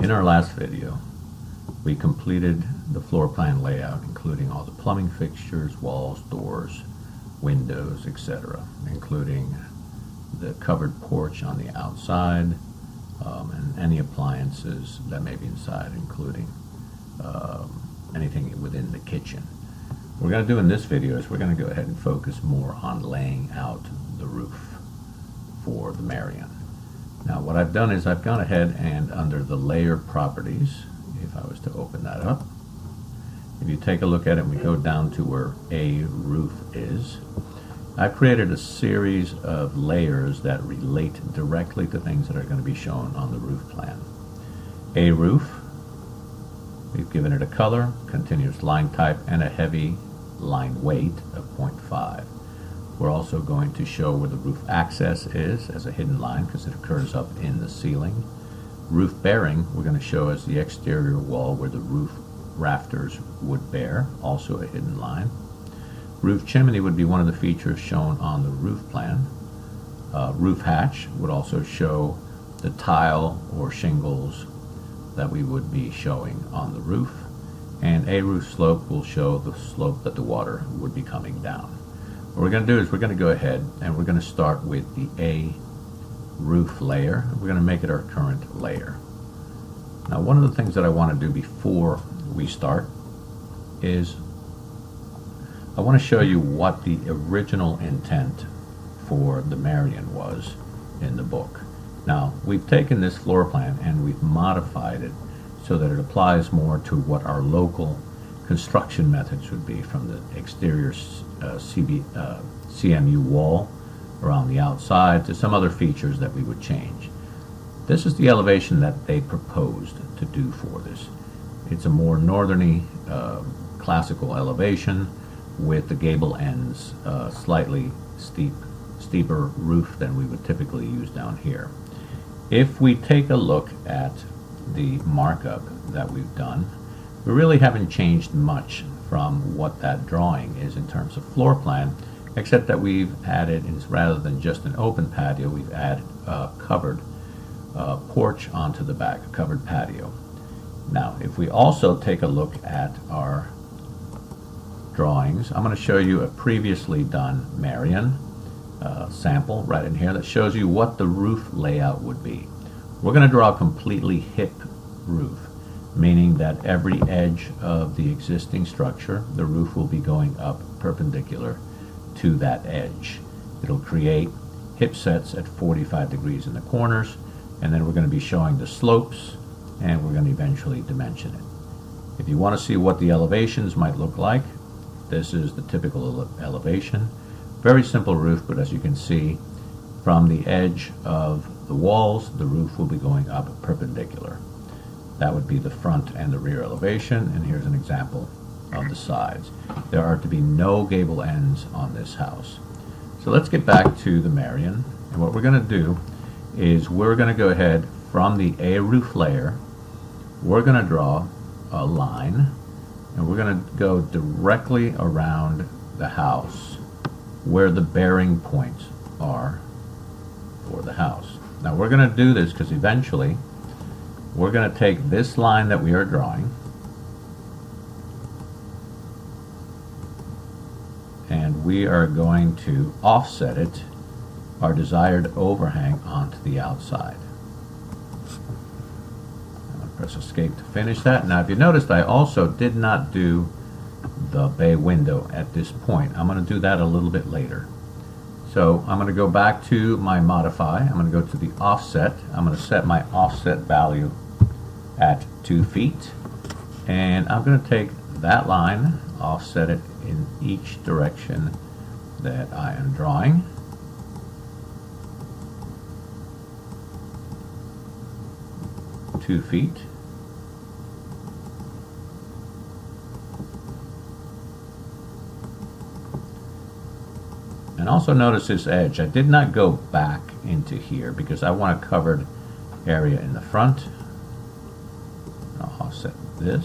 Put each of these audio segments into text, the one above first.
In our last video, we completed the floor plan layout, including all the plumbing fixtures, walls, doors, windows, etc., including the covered porch on the outside, and any appliances that may be inside, including anything within the kitchen. What we're going to do in this video is we're going to go ahead and focus more on laying out the roof for the Marion. Now what I've done is I've gone ahead and under the layer properties, if I was to open that up, if you take a look at it and we go down to where a roof is, I've created a series of layers that relate directly to things that are going to be shown on the roof plan. A roof, we've given it a color, continuous line type, and a heavy line weight of 0.5. We're also going to show where the roof access is as a hidden line because it occurs up in the ceiling. Roof bearing, we're going to show as the exterior wall where the roof rafters would bear, also a hidden line. Roof chimney would be one of the features shown on the roof plan. Roof hatch would also show the tile or shingles that we would be showing on the roof. And a roof slope will show the slope that the water would be coming down. What we're going to do is we're going to go ahead and we're going to start with the A roof layer. We're going to make it our current layer. Now one of the things that I want to do before we start is I want to show you what the original intent for the Marion was in the book. Now we've taken this floor plan and we've modified it so that it applies more to what our local construction methods would be, from the exterior CMU wall around the outside to some other features that we would change. This is the elevation that they proposed to do for this. It's a more northerny classical elevation with the gable ends slightly steeper roof than we would typically use down here. If we take a look at the markup that we've done, we really haven't changed much from what that drawing is in terms of floor plan, except that we've added, rather than just an open patio, we've added a covered porch onto the back, a covered patio. Now if we also take a look at our drawings, I'm going to show you a previously done Marion sample right in here that shows you what the roof layout would be. We're going to draw a completely hip roof, meaning that every edge of the existing structure, the roof will be going up perpendicular to that edge. It'll create hip sets at 45 degrees in the corners, and then we're going to be showing the slopes, and we're going to eventually dimension it. If you want to see what the elevations might look like, this is the typical elevation. Very simple roof, but as you can see, from the edge of the walls, the roof will be going up perpendicular. That would be the front and the rear elevation, and here's an example of the sides. There are to be no gable ends on this house. So let's get back to the Marion, and what we're going to do is we're going to go ahead from the A roof layer, we're going to draw a line, and we're going to go directly around the house where the bearing points are for the house. Now we're going to do this because eventually we're going to take this line that we are drawing and we are going to offset it, our desired overhang, onto the outside. I'm going to press escape to finish that. Now if you noticed, I also did not do the bay window at this point. I'm going to do that a little bit later. So I'm going to go back to my modify. I'm going to go to the offset. I'm going to set my offset value at 2 feet, and I'm going to take that line, offset it in each direction that I am drawing. Two feet. And also notice this edge. I did not go back into here because I want a covered area in the front. I'll offset this.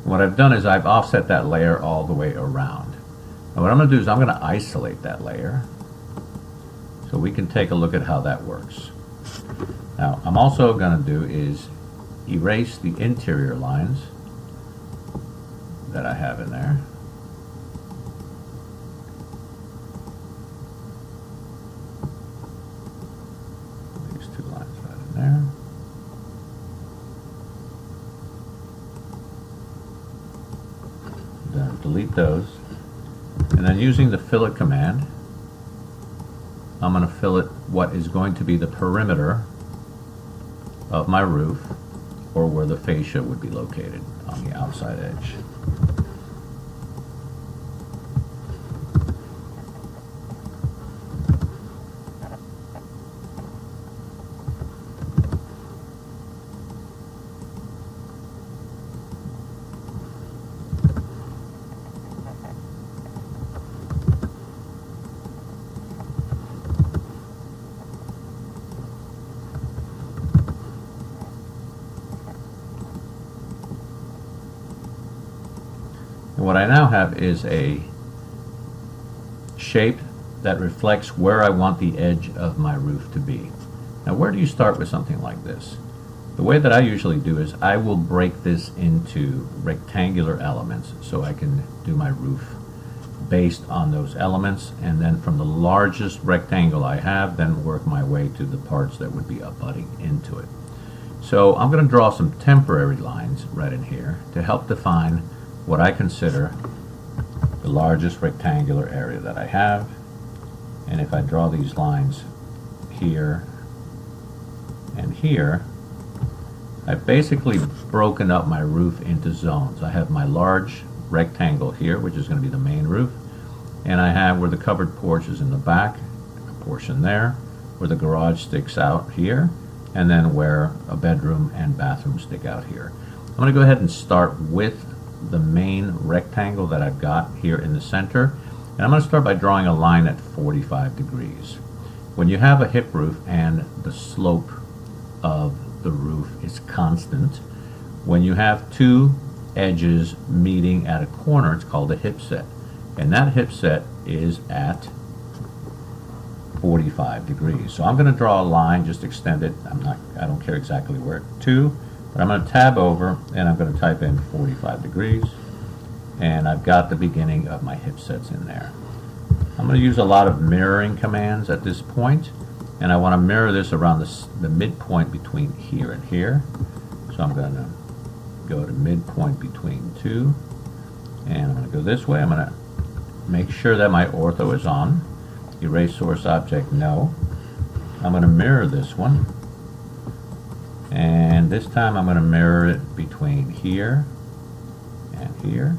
What I've done is I've offset that layer all the way around. And what I'm going to do is I'm going to isolate that layer so we can take a look at how that works. Now I'm also going to do is erase the interior lines that I have in there. These two lines right in there. Then delete those. And then using the fillet command, I'm going to fillet what is going to be the perimeter of my roof, or where the fascia would be located on the outside edge. And what I now have is a shape that reflects where I want the edge of my roof to be. Now, where do you start with something like this? The way that I usually do is I will break this into rectangular elements so I can do my roof based on those elements, and then from the largest rectangle I have, then work my way to the parts that would be abutting into it. So I'm going to draw some temporary lines right in here to help define what I consider the largest rectangular area that I have. And if I draw these lines here and here, I've basically broken up my roof into zones. I have my large rectangle here, which is going to be the main roof, and I have where the covered porch is in the back, a portion there, where the garage sticks out here, and then where a bedroom and bathroom stick out here. I'm going to go ahead and start with the main rectangle that I've got here in the center, and I'm going to start by drawing a line at 45 degrees. When you have a hip roof and the slope of the roof is constant, when you have two edges meeting at a corner, it's called a hip set, and that hip set is at 45 degrees. So I'm going to draw a line, just extend it. I don't care exactly where to, but I'm going to tab over and I'm going to type in 45 degrees, and I've got the beginning of my hip sets in there. I'm going to use a lot of mirroring commands at this point, and I want to mirror this around the midpoint between here and here. So I'm going to go to midpoint between two, and I'm going to go this way. I'm going to make sure that my ortho is on. Erase source object, no. I'm going to mirror this one, and this time I'm going to mirror it between here and here.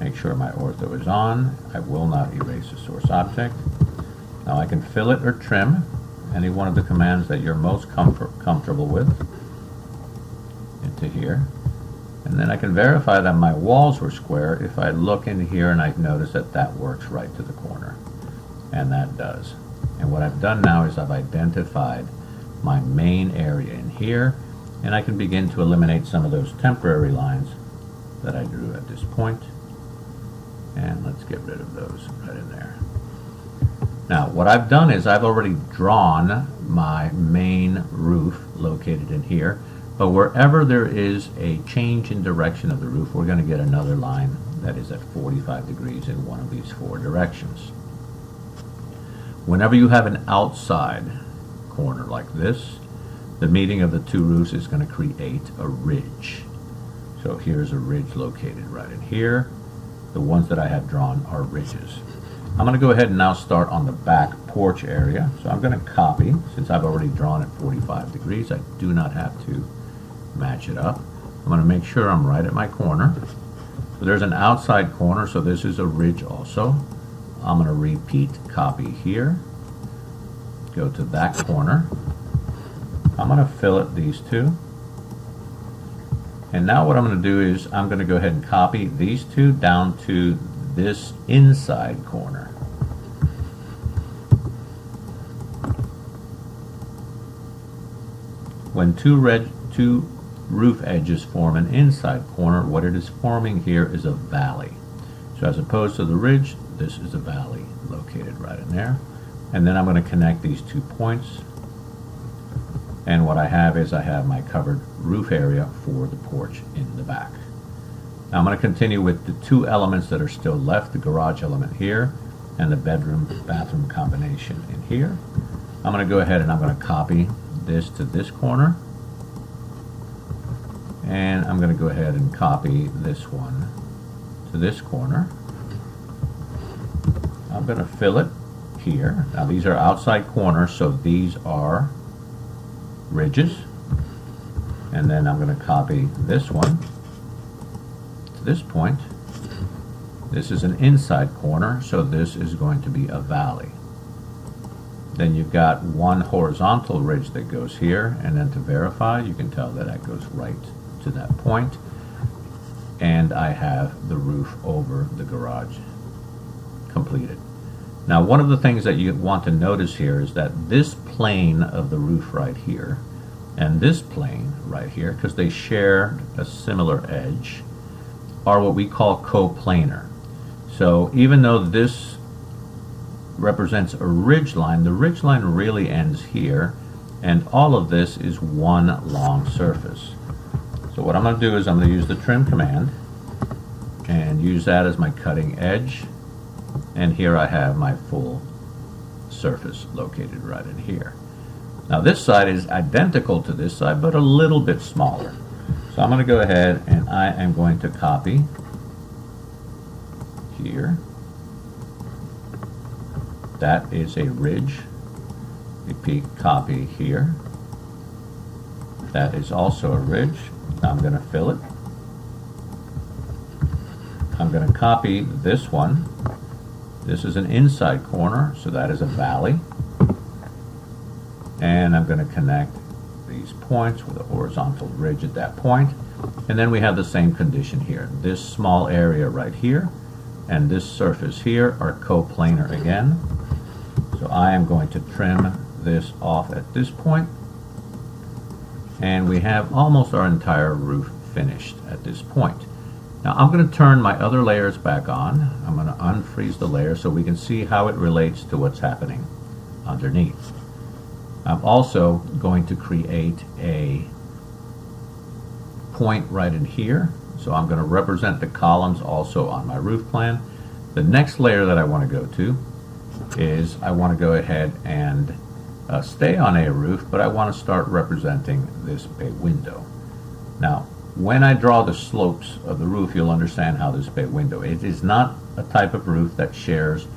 Make sure my ortho is on. I will not erase the source object. Now I can fillet or trim, any one of the commands that you're most comfortable with, into here. And then I can verify that my walls were square if I look in here and I notice that that works right to the corner. And that does. And what I've done now is I've identified my main area in here, and I can begin to eliminate some of those temporary lines that I drew at this point. And let's get rid of those right in there. Now, what I've done is I've already drawn my main roof located in here, but wherever there is a change in direction of the roof, we're going to get another line that is at 45 degrees in one of these four directions. Whenever you have an outside corner like this, the meeting of the two roofs is going to create a ridge. So here's a ridge located right in here. The ones that I have drawn are ridges. I'm going to go ahead and now start on the back porch area. So I'm going to copy, since I've already drawn at 45 degrees, I do not have to match it up. I'm going to make sure I'm right at my corner. So there's an outside corner, so this is a ridge also. I'm going to repeat copy here, go to that corner. I'm going to fillet these two. And now what I'm going to do is I'm going to go ahead and copy these two down to this inside corner. When two roof edges form an inside corner, what it is forming here is a valley. So as opposed to the ridge, this is a valley located right in there. And then I'm going to connect these 2 points. And what I have is I have my covered roof area for the porch in the back. Now I'm going to continue with the two elements that are still left, the garage element here and the bedroom-bathroom combination in here. I'm going to go ahead and I'm going to copy this to this corner. And I'm going to go ahead and copy this one to this corner. I'm going to fill it here. Now these are outside corners, so these are ridges. And then I'm going to copy this one to this point. This is an inside corner, so this is going to be a valley. Then you've got one horizontal ridge that goes here, and then to verify, you can tell that that goes right to that point. And I have the roof over the garage completed. Now, one of the things that you want to notice here is that this plane of the roof right here and this plane right here, because they share a similar edge, are what we call coplanar. So even though this represents a ridge line, the ridge line really ends here, and all of this is one long surface. So what I'm going to do is I'm going to use the trim command and use that as my cutting edge, and here I have my full surface located right in here. Now this side is identical to this side, but a little bit smaller. So I'm going to go ahead and I am going to copy here. That is a ridge. Repeat copy here. That is also a ridge. Now I'm going to fill it. I'm going to copy this one. This is an inside corner, so that is a valley. And I'm going to connect these points with a horizontal ridge at that point. And then we have the same condition here. This small area right here and this surface here are coplanar again. So I am going to trim this off at this point. And we have almost our entire roof finished at this point. Now I'm going to turn my other layers back on. I'm going to unfreeze the layer so we can see how it relates to what's happening underneath. I'm also going to create a point right in here. So I'm going to represent the columns also on my roof plan. The next layer that I want to go to is I want to go ahead and stay on a roof, but I want to start representing this bay window. Now, when I draw the slopes of the roof, you'll understand how this bay window, it is not a type of roof that shares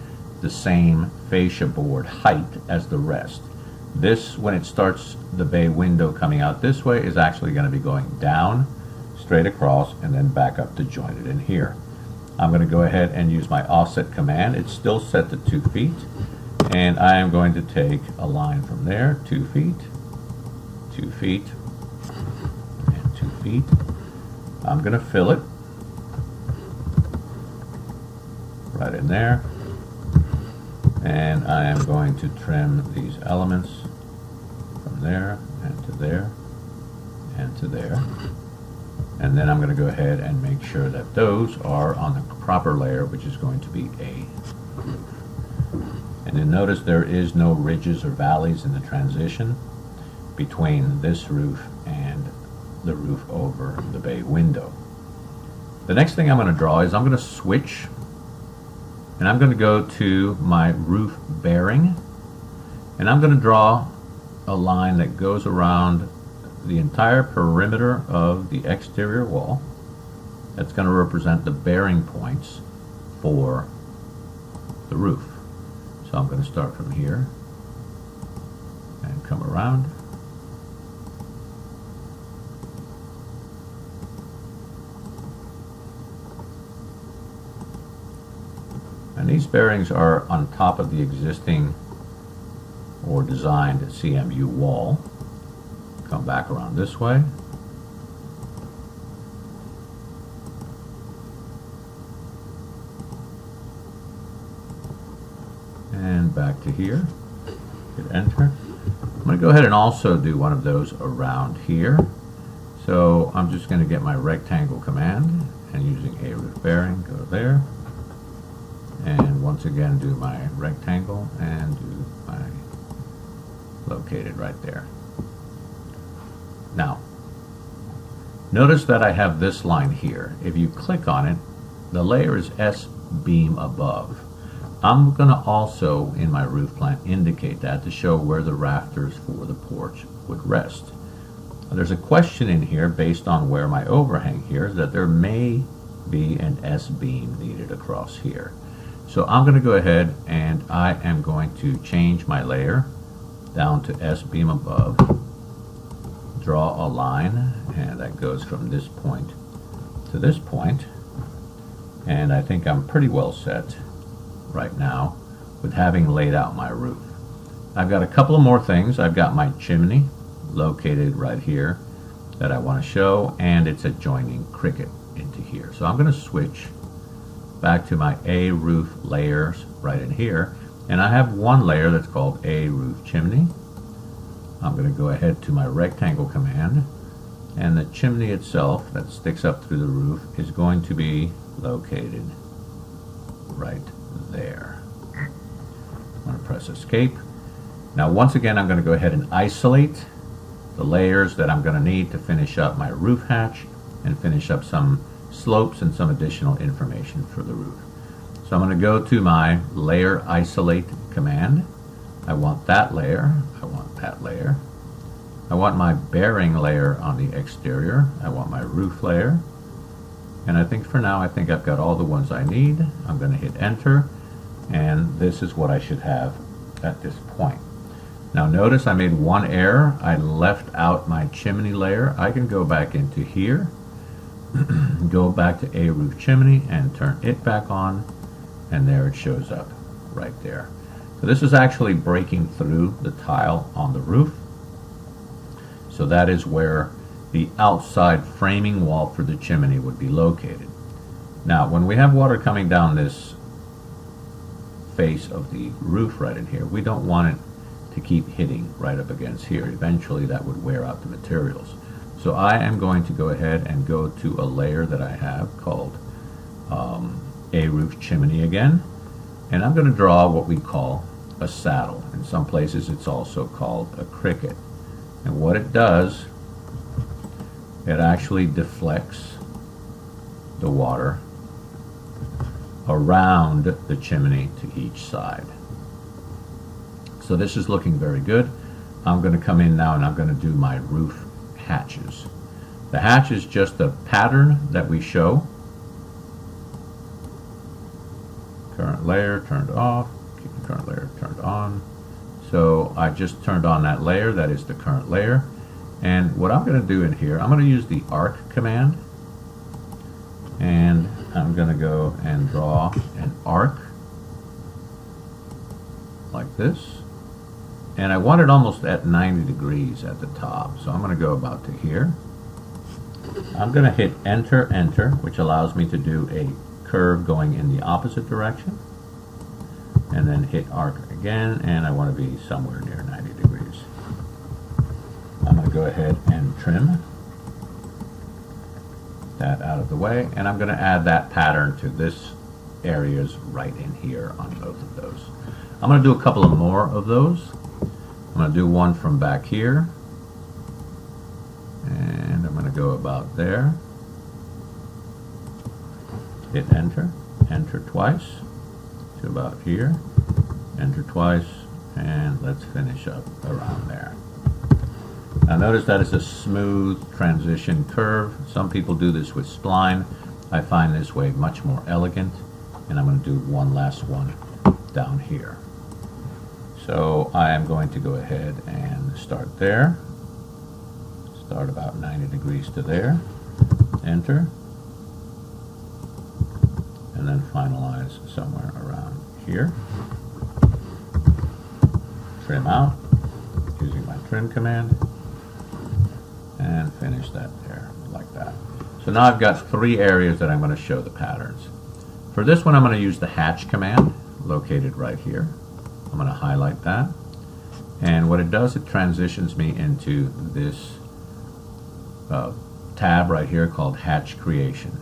the same fascia board height as the rest. This, when it starts the bay window coming out this way, is actually going to be going down, straight across, and then back up to join it in here. I'm going to go ahead and use my offset command. It's still set to 2 feet. And I am going to take a line from there, 2 feet, 2 feet, and 2 feet. I'm going to fill it right in there. And I am going to trim these elements from there and to there and to there. And then I'm going to go ahead and make sure that those are on the proper layer, which is going to be a roof. And then notice there is no ridges or valleys in the transition between this roof and the roof over the bay window. The next thing I'm going to draw is I'm going to switch, and I'm going to go to my roof bearing, and I'm going to draw a line that goes around the entire perimeter of the exterior wall. That's going to represent the bearing points for the roof. So I'm going to start from here and come around. And these bearings are on top of the existing or designed CMU wall. Come back around this way. And back to here. Hit enter. I'm going to go ahead and also do one of those around here. So I'm just going to get my rectangle command and using a roof bearing, go there. And once again do my rectangle and do my located right there. Now, notice that I have this line here. If you click on it, the layer is S-beam above. I'm going to also, in my roof plan, indicate that to show where the rafters for the porch would rest. There's a question in here based on where my overhang here is that there may be an S-beam needed across here. So I'm going to go ahead and I am going to change my layer down to S-beam above, draw a line, and that goes from this point to this point, and I think I'm pretty well set right now with having laid out my roof. I've got a couple of more things. I've got my chimney located right here that I want to show, and it's adjoining cricket into here. So I'm going to switch back to my A roof layers right in here, and I have one layer that's called A roof chimney. I'm going to go ahead to my rectangle command, and the chimney itself that sticks up through the roof is going to be located right there. I'm going to press escape. Now once again I'm going to go ahead and isolate the layers that I'm going to need to finish up my roof hatch and finish up some slopes and some additional information for the roof. So I'm going to go to my layer isolate command. I want that layer, I want that layer, I want my bearing layer on the exterior, I want my roof layer, and I think for now I've got all the ones I need. I'm going to hit enter, and this is what I should have at this point. Now notice I made one error. I left out my chimney layer. I can go back into here, go back to A roof chimney and turn it back on, and there it shows up right there. So this is actually breaking through the tile on the roof. So that is where the outside framing wall for the chimney would be located. Now when we have water coming down this face of the roof right in here, we don't want it to keep hitting right up against here. Eventually that would wear out the materials. So I am going to go ahead and go to a layer that I have called A roof chimney again, and I'm going to draw what we call a saddle. In some places it's also called a cricket, and what it does, it actually deflects the water around the chimney to each side. So this is looking very good. I'm going to come in now and I'm going to do my roof hatches. The hatch is just a pattern that we show. Current layer turned off, keep the current layer turned on. So I just turned on that layer, that is the current layer. And what I'm going to do in here, I'm going to use the arc command, and I'm going to go and draw an arc like this. And I want it almost at 90 degrees at the top. So I'm going to go about to here. I'm going to hit enter, enter, which allows me to do a curve going in the opposite direction. And then hit arc again, and I want to be somewhere near 90 degrees. I'm going to go ahead and trim that out of the way, and I'm going to add that pattern to this areas right in here on both of those. I'm going to do a couple of more of those. I'm going to do one from back here, and I'm going to go about there, hit enter, enter twice to about here, enter twice, and let's finish up around there. Now notice that it's a smooth transition curve. Some people do this with spline. I find this way much more elegant, and I'm going to do one last one down here. So I am going to go ahead and start there. Start about 90 degrees to there. Enter. And then finalize somewhere around here. Trim out using my trim command. And finish that there like that. So now I've got three areas that I'm going to show the patterns. For this one I'm going to use the hatch command located right here. I'm going to highlight that, and what it does, it transitions me into this tab right here called Hatch Creation.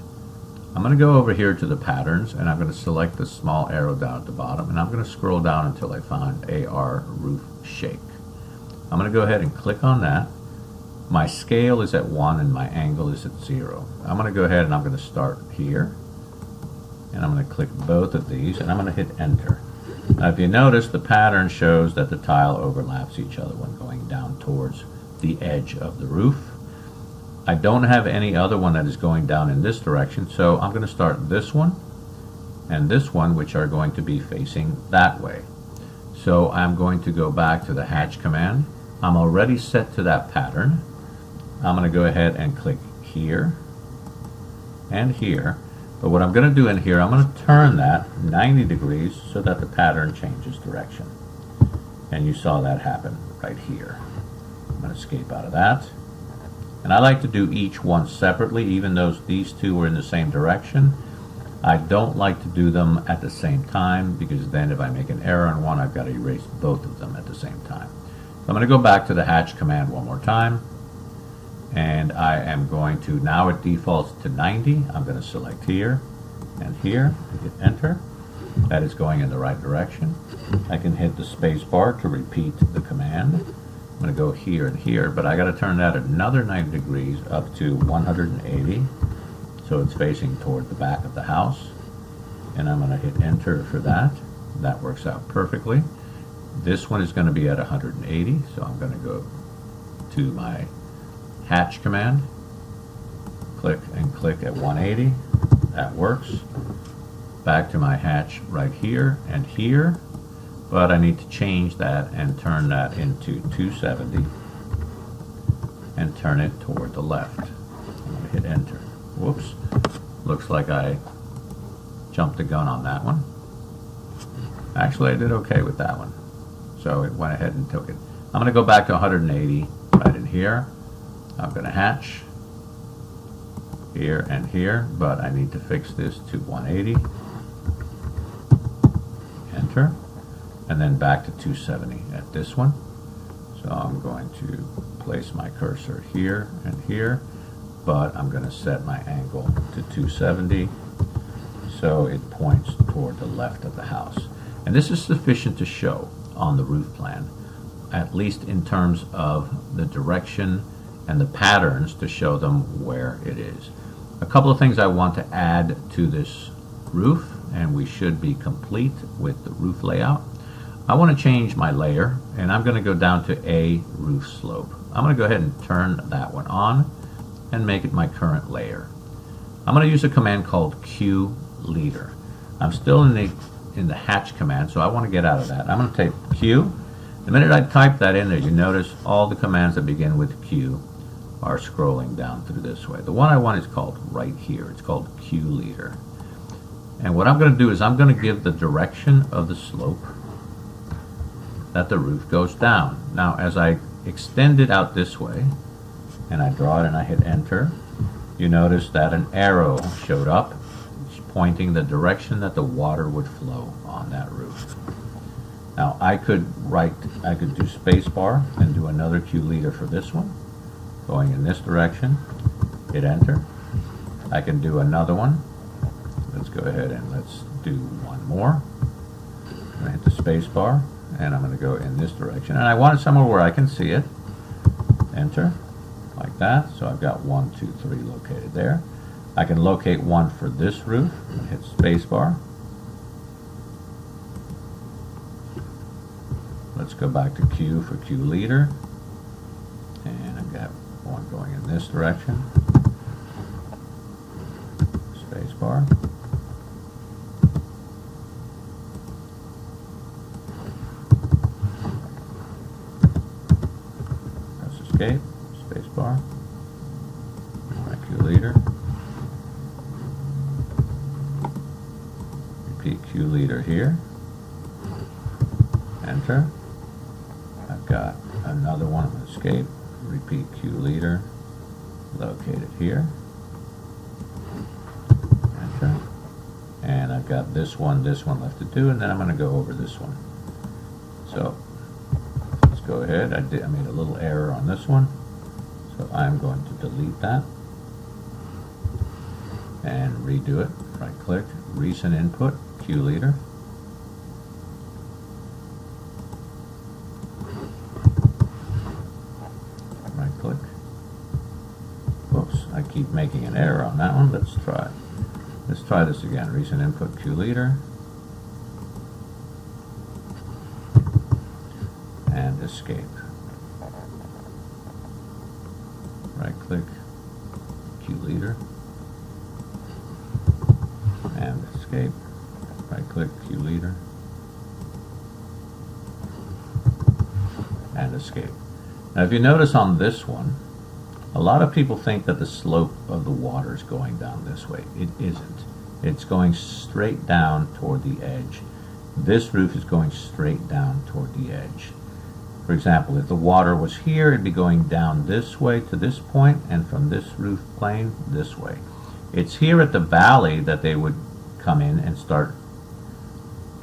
I'm going to go over here to the patterns, and I'm going to select the small arrow down at the bottom, and I'm going to scroll down until I find AR Roof Shake. I'm going to go ahead and click on that, My scale is at 1 and my angle is at 0. I'm going to go ahead and I'm going to start here. And I'm going to click both of these and I'm going to hit enter. Now if you notice, the pattern shows that the tile overlaps each other when going down towards the edge of the roof. I don't have any other one that is going down in this direction, so I'm going to start this one and this one, which are going to be facing that way. So I'm going to go back to the hatch command. I'm already set to that pattern. I'm going to go ahead and click here and here. But what I'm going to do in here, I'm going to turn that 90 degrees so that the pattern changes direction. And you saw that happen right here. I'm going to escape out of that. And I like to do each one separately, even though these two are in the same direction. I don't like to do them at the same time, because then if I make an error on one, I've got to erase both of them at the same time. So I'm going to go back to the hatch command one more time. And I am going to, now it defaults to 90. I'm going to select here and here, hit enter. That is going in the right direction. I can hit the space bar to repeat the command. I'm going to go here and here, but I got to turn that another 90 degrees up to 180, so it's facing toward the back of the house. And I'm going to hit enter for that. That works out perfectly. This one is going to be at 180, so I'm going to go to my hatch command, click and click at 180. That works. Back to my hatch right here and here, but I need to change that and turn that into 270 and turn it toward the left. I'm going to hit enter. Whoops, looks like I jumped the gun on that one. Actually, I did okay with that one, so it went ahead and took it. I'm going to go back to 180 right in here. I'm going to hatch here and here, but I need to fix this to 180. Enter. And then back to 270 at this one. So I'm going to place my cursor here and here, but I'm going to set my angle to 270 so it points toward the left of the house. And this is sufficient to show on the roof plan, at least in terms of the direction and the patterns to show them where it is. A couple of things I want to add to this roof, and we should be complete with the roof layout. I want to change my layer, and I'm going to go down to a roof slope. I'm going to go ahead and turn that one on and make it my current layer. I'm going to use a command called Q leader. I'm still in the hatch command, so I want to get out of that. I'm going to type Q. The minute I type that in there, you notice all the commands that begin with Q are scrolling down through this way. The one I want is called right here. It's called Q leader. And what I'm going to do is I'm going to give the direction of the slope that the roof goes down. Now, as I extend it out this way, and I draw it and I hit enter, you notice that an arrow showed up pointing the direction that the water would flow on that roof. Now, I could do space bar and do another Q leader for this one, going in this direction, hit enter. I can do another one. Let's go ahead and let's do one more. I'm going to hit the space bar and I'm going to go in this direction. And I want it somewhere where I can see it. Enter, like that. So I've got 1, 2, 3 located there. I can locate one for this roof and hit space bar. Let's go back to Q for Q leader. And I've got one going in this direction. Space bar. Press escape, space bar. My Q leader. Repeat Q leader here. Enter. I've got another one. I'm going to escape. Repeat Q leader. Locate it here. Enter. And I've got this one left to do, and then I'm going to go over this one. So let's go ahead. I made a little error on this one, so I'm going to delete that and redo it. Right click, recent input, Q leader. Right click, I keep making an error on that one. Let's try this again. Recent input Q leader. And escape. Right click, Q leader, and escape. Right click, Q leader, and escape. Now if you notice on this one, a lot of people think that the slope of the water is going down this way. It isn't. It's going straight down toward the edge. This roof is going straight down toward the edge. For example, if the water was here, it'd be going down this way to this point, and from this roof plane this way. It's here at the valley that they would come in and start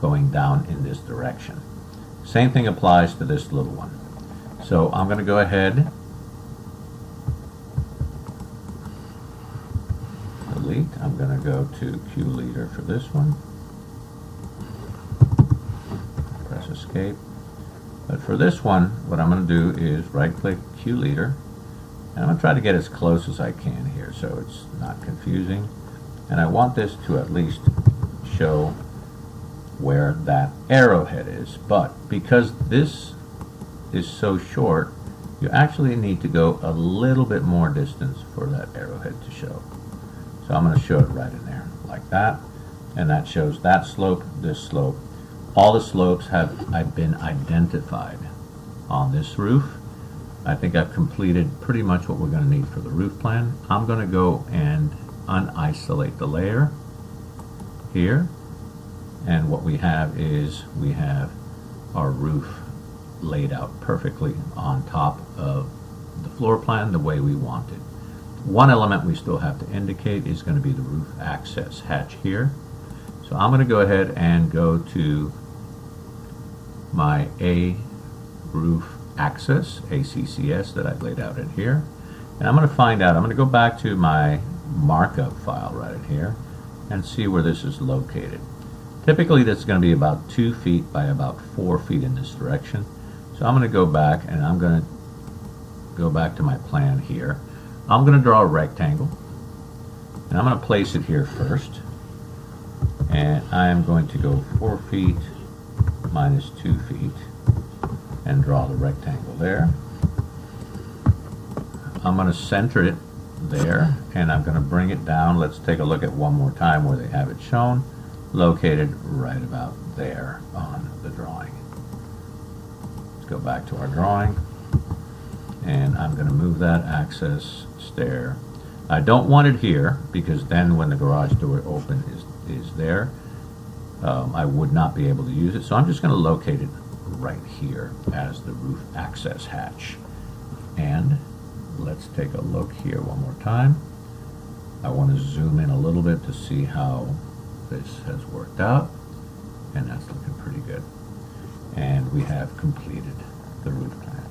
going down in this direction. Same thing applies to this little one. So I'm going to go ahead, delete. I'm going to go to Q leader for this one. Press escape. But for this one, what I'm going to do is right-click Q leader, and I'm going to try to get as close as I can here so it's not confusing. And I want this to at least show where that arrowhead is. But because this is so short, you actually need to go a little bit more distance for that arrowhead to show. So I'm going to show it right in there, like that. And that shows that slope, this slope. All the slopes have been identified on this roof. I think I've completed pretty much what we're going to need for the roof plan. I'm going to go and unisolate the layer here. And what we have is we have our roof laid out perfectly on top of the floor plan the way we want it. One element we still have to indicate is going to be the roof access hatch here. So I'm going to go ahead and go to my A roof access, ACCS, that I've laid out in here. And I'm going to find out, I'm going to go back to my markup file right in here and see where this is located. Typically that's going to be about 2 feet by about 4 feet in this direction. So I'm going to go back and I'm going to go back to my plan here. I'm going to draw a rectangle and I'm going to place it here first. And I am going to go 4 feet minus 2 feet and draw the rectangle there. I'm going to center it there and I'm going to bring it down. Let's take a look at one more time where they have it shown, located right about there on the drawing. Let's go back to our drawing and I'm going to move that access stair. I don't want it here because then when the garage door open is there, I would not be able to use it. So I'm just going to locate it right here as the roof access hatch. And let's take a look here one more time. I want to zoom in a little bit to see how this has worked out. And that's looking pretty good. And we have completed the roof plan.